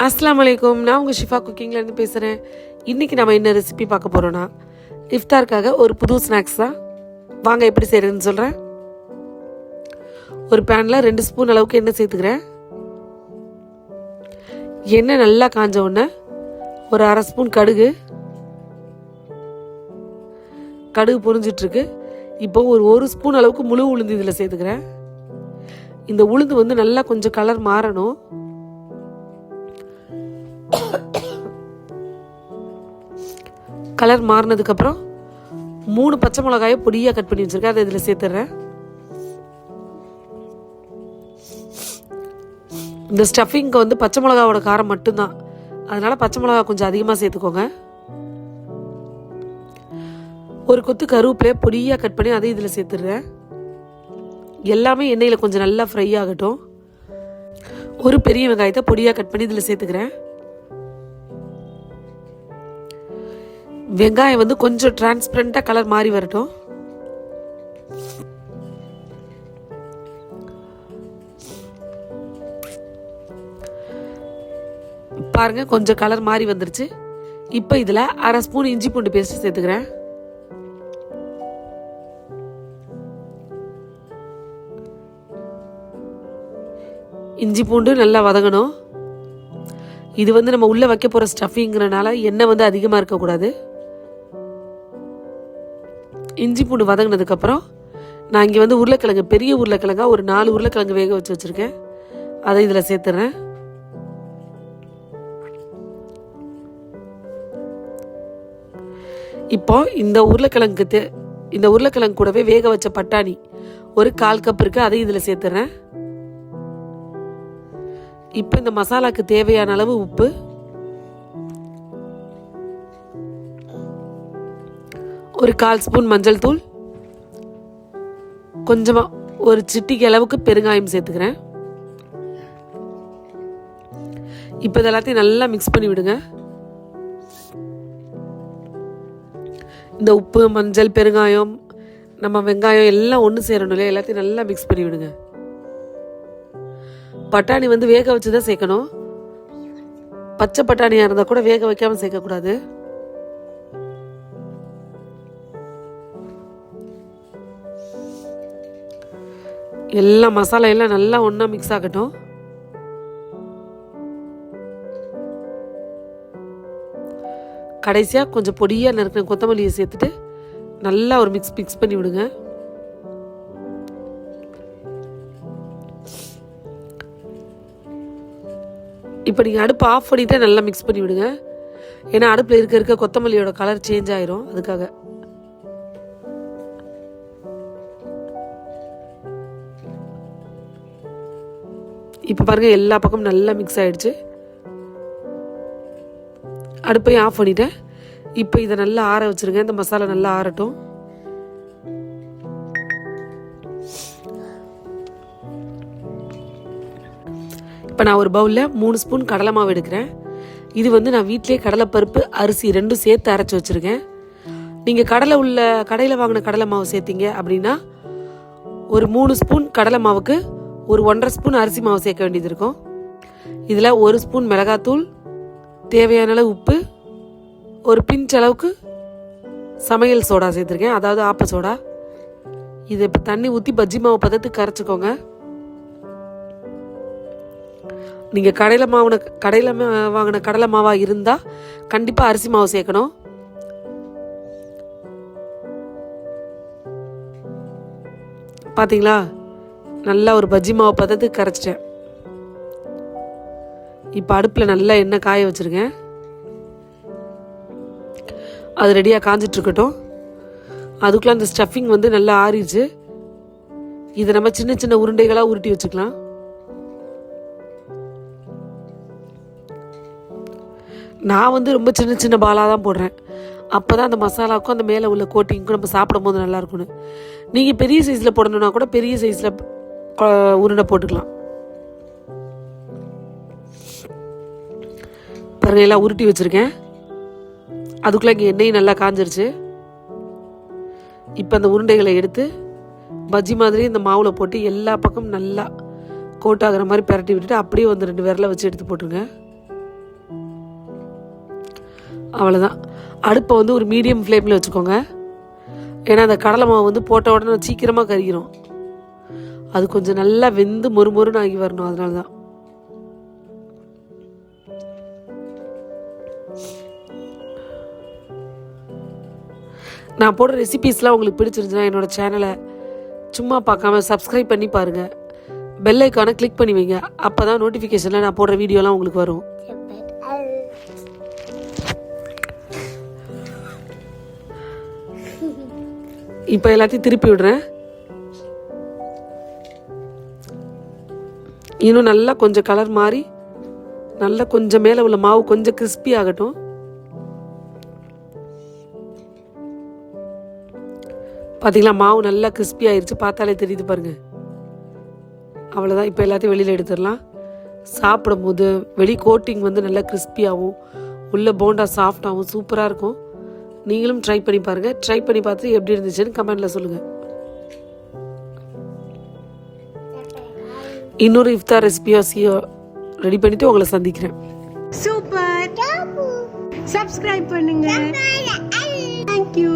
அஸ்ஸலாமு அலைக்கும். நான் உங்கள் ஷிஃபா குக்கிங்லேருந்து பேசுகிறேன். இன்றைக்கி நம்ம என்ன ரெசிபி பார்க்க போகிறோன்னா, இஃப்தாருக்காக ஒரு புது ஸ்நாக்ஸ் தான். வாங்க எப்படி செய்கிறதுன்னு சொல்கிறேன். ஒரு பேனில் 2 ஸ்பூன் அளவுக்கு எண்ணெய் சேர்த்துக்கிறேன். எண்ணெய் நல்லா காஞ்ச உடனே ஒரு 1/2 ஸ்பூன் கடுகு பொரிஞ்சிட்ருக்கு. இப்போ ஒரு ஸ்பூன் அளவுக்கு முழு உளுந்து இதில் சேர்த்துக்கிறேன். இந்த உளுந்து வந்து நல்லா கொஞ்சம் கலர் மாறணும். கலர் மாறினதுக்கப்புறம் 3 பச்சை மிளகாயை பொடியாக கட் பண்ணி வச்சுருக்கேன். அதை இதில் சேர்த்துட்றேன். இந்த ஸ்டஃபிங்க்கு வந்து பச்சை மிளகாவோட காரம் மட்டும்தான், அதனால் பச்சை மிளகா கொஞ்சம் அதிகமாக சேர்த்துக்கோங்க. ஒரு கொத்து கருவேப்பிலையை பொடியாக கட் பண்ணி அதை இதில் சேர்த்துடுறேன். எல்லாமே எண்ணெயில் கொஞ்சம் நல்லா ஃப்ரை ஆகட்டும். ஒரு பெரிய வெங்காயத்தை பொடியாக கட் பண்ணி இதில் சேர்த்துக்கிறேன். வெங்காயம் வந்து கொஞ்சம் டிரான்ஸ்பரண்டாக கலர் மாறி வரட்டும். பாருங்க, கொஞ்சம் கலர் மாறி வந்துருச்சு. இப்போ இதில் 1/2 ஸ்பூன் இஞ்சி பூண்டு பேஸ்ட் சேர்த்துக்கிறேன். இஞ்சி பூண்டு நல்லா வதங்கணும். இது வந்து நம்ம உள்ளே வைக்க போகிற ஸ்டஃபிங்கிறனால எண்ணெய் வந்து அதிகமாக இருக்கக்கூடாது. இஞ்சி பூண்டு வதங்கினதுக்கப்புறம் நான் இங்கே வந்து உருளைக்கிழங்கு, பெரிய உருளைக்கிழங்கா ஒரு 4 உருளைக்கிழங்கு வேக வச்சு வச்சுருக்கேன். அதை இதில் சேர்த்துறேன். இப்போ இந்த உருளைக்கிழங்கு கூடவே வேக வச்ச பட்டாணி ஒரு 1/4 கப் இருக்குது, அதை இதில் சேர்த்துறேன். இப்போ இந்த மசாலாக்கு தேவையான அளவு உப்பு, ஒரு 1/4 ஸ்பூன் மஞ்சள் தூள், கொஞ்சமாக ஒரு சிட்டிக்கு அளவுக்கு பெருங்காயம் சேர்த்துக்கிறேன். இப்போ இதெல்லாத்தையும் நல்லா மிக்ஸ் பண்ணி விடுங்க. இந்த உப்பு, மஞ்சள், பெருங்காயம், நம்ம வெங்காயம் எல்லாம் ஒன்று சேரணும் இல்லையா, எல்லாத்தையும் நல்லா மிக்ஸ் பண்ணி விடுங்க. பட்டாணி வந்து வேக வச்சு தான் சேர்க்கணும். பச்சை பட்டாணியாக இருந்தால் கூட வேக வைக்காமல் சேர்க்கக்கூடாது. எல்லா மசாலா எல்லாம் நல்லா ஒன்றா மிக்ஸ் ஆகட்டும். கடைசியாக கொஞ்சம் பொடியாக நறுக்கின கொத்தமல்லியை சேர்த்துட்டு நல்லா ஒரு மிக்ஸ் பண்ணி விடுங்க. இப்போ நீங்கள் அடுப்பு ஆஃப் பண்ணிவிட்டு நல்லா மிக்ஸ் பண்ணி விடுங்க. ஏன்னா அடுப்பில் இருக்க கொத்தமல்லியோட கலர் சேஞ்ச் ஆயிரும், அதுக்காக. இப்போ பாருங்கள், எல்லா பக்கமும் நல்லா மிக்ஸ் ஆகிடுச்சு. அடுப்பையும் ஆஃப் பண்ணிட்டேன். இப்போ இதை நல்லா ஆற வச்சுருங்க. இந்த மசாலா நல்லா ஆறட்டும். இப்போ நான் ஒரு பவுலில் 3 ஸ்பூன் கடலை மாவு எடுக்கிறேன். இது வந்து நான் வீட்டிலே கடலைப்பருப்பு, அரிசி 2 சேர்த்து அரைச்சி வச்சுருக்கேன். நீங்கள் கடையில் வாங்கின கடலை மாவு சேர்த்திங்க அப்படின்னா ஒரு 3 ஸ்பூன் கடலை மாவுக்கு ஒரு 1/2 ஸ்பூன் அரிசி மாவு சேர்க்க வேண்டியது இருக்கும். இதில் 1 ஸ்பூன் மிளகாத்தூள், தேவையான அளவு உப்பு, ஒரு பிஞ்ச் அளவுக்கு சமையல் சோடா சேர்த்துருக்கேன், அதாவது ஆப்ப சோடா. இதை இப்போ தண்ணி ஊற்றி பஜ்ஜி மாவு பதத்துக்கு கரைச்சிக்கோங்க. நீங்கள் கடையில் வாங்கின கடலை மாவாக இருந்தால் கண்டிப்பாக அரிசி மாவு சேர்க்கணும். பார்த்தீங்களா, நல்லா ஒரு பஜ்ஜி மாவு பதத்துக்கு கரைச்சிட்டேன். இப்போ அடுப்பில் நல்லா எண்ணெய் காய வச்சுருக்கேன். அது ரெடியாக காஞ்சிட்ருக்கட்டும். அதுக்குள்ளே அந்த ஸ்டஃபிங் வந்து நல்லா ஆறிடுச்சு. இதை நம்ம சின்ன சின்ன உருண்டைகளாக உருட்டி வச்சுக்கலாம். நான் வந்து ரொம்ப சின்ன சின்ன பாலாக தான் போடுறேன். அப்போ தான் அந்த மசாலாவுக்கும் அந்த மேலே உள்ள கோட்டிங்க்கும் நம்ம சாப்பிடும் போது நல்லா இருக்கணும். நீங்கள் பெரிய சைஸில் போடணுன்னா கூட பெரிய சைஸில் உருண்டை போட்டுக்கலாம். பாருங்கள், எல்லாம் உருட்டி வச்சுருக்கேன். அதுக்குள்ளே இங்கே எண்ணெயும் நல்லா காஞ்சிருச்சு. இப்போ அந்த உருண்டைகளை எடுத்து பஜ்ஜி மாதிரி இந்த மாவில் போட்டு எல்லா பக்கமும் நல்லா கோட் ஆகிற மாதிரி பரட்டி விட்டுட்டு அப்படியே வந்து 2 விரலை வச்சு எடுத்து போட்டுருங்க. அவ்வளோதான். அடுப்பை வந்து ஒரு மீடியம் ஃப்ளேமில் வச்சுக்கோங்க. ஏன்னா அந்த கடலை மாவு வந்து போட்ட உடனே சீக்கிரமாக கறிக்கிறோம். அது கொஞ்சம் நல்லா வெந்து மொறுமொறுன்னு ஆகி வரணும். அதனால தான். நான் போடுற ரெசிபீஸ்லாம் உங்களுக்கு பிடிச்சிருந்துச்சுன்னா என்னோட சேனலை சும்மா பார்க்காம சப்ஸ்கிரைப் பண்ணி பாருங்கள். பெல் ஐக்கானை கிளிக் பண்ணி வைங்க. அப்போ தான் நோட்டிஃபிகேஷனில் நான் போடுற வீடியோலாம் உங்களுக்கு வரும். இப்போ எல்லாத்தையும் திருப்பி விடுறேன். இன்னும் நல்லா கொஞ்சம் கலர் மாறி நல்லா கொஞ்சம் மேலே உள்ள மாவு கொஞ்சம் கிறிஸ்பி ஆகட்டும். பார்த்தீங்களா, மாவு நல்லா கிறிஸ்பி ஆயிடுச்சு. பார்த்தாலே தெரியுது பாருங்க. அவ்வளோதான். இப்போ எல்லாத்தையும் வெளியில் எடுத்துடலாம். சாப்பிடும் போது வெளி கோட்டிங் வந்து நல்லா கிறிஸ்பியாகவும் உள்ள போண்டா சாஃப்டாகவும் சூப்பராக இருக்கும். நீங்களும் ட்ரை பண்ணி பாருங்கள். ட்ரை பண்ணி பார்த்து எப்படி இருந்துச்சுன்னு கமெண்டில் சொல்லுங்கள். இன்னொரு இஃப்தார் ரெசிபியோ ரெடி பண்ணிட்டு உங்களை சந்திக்கிறேன். சூப்பர். சப்ஸ்கிரைப் பண்ணுங்க. Thank you.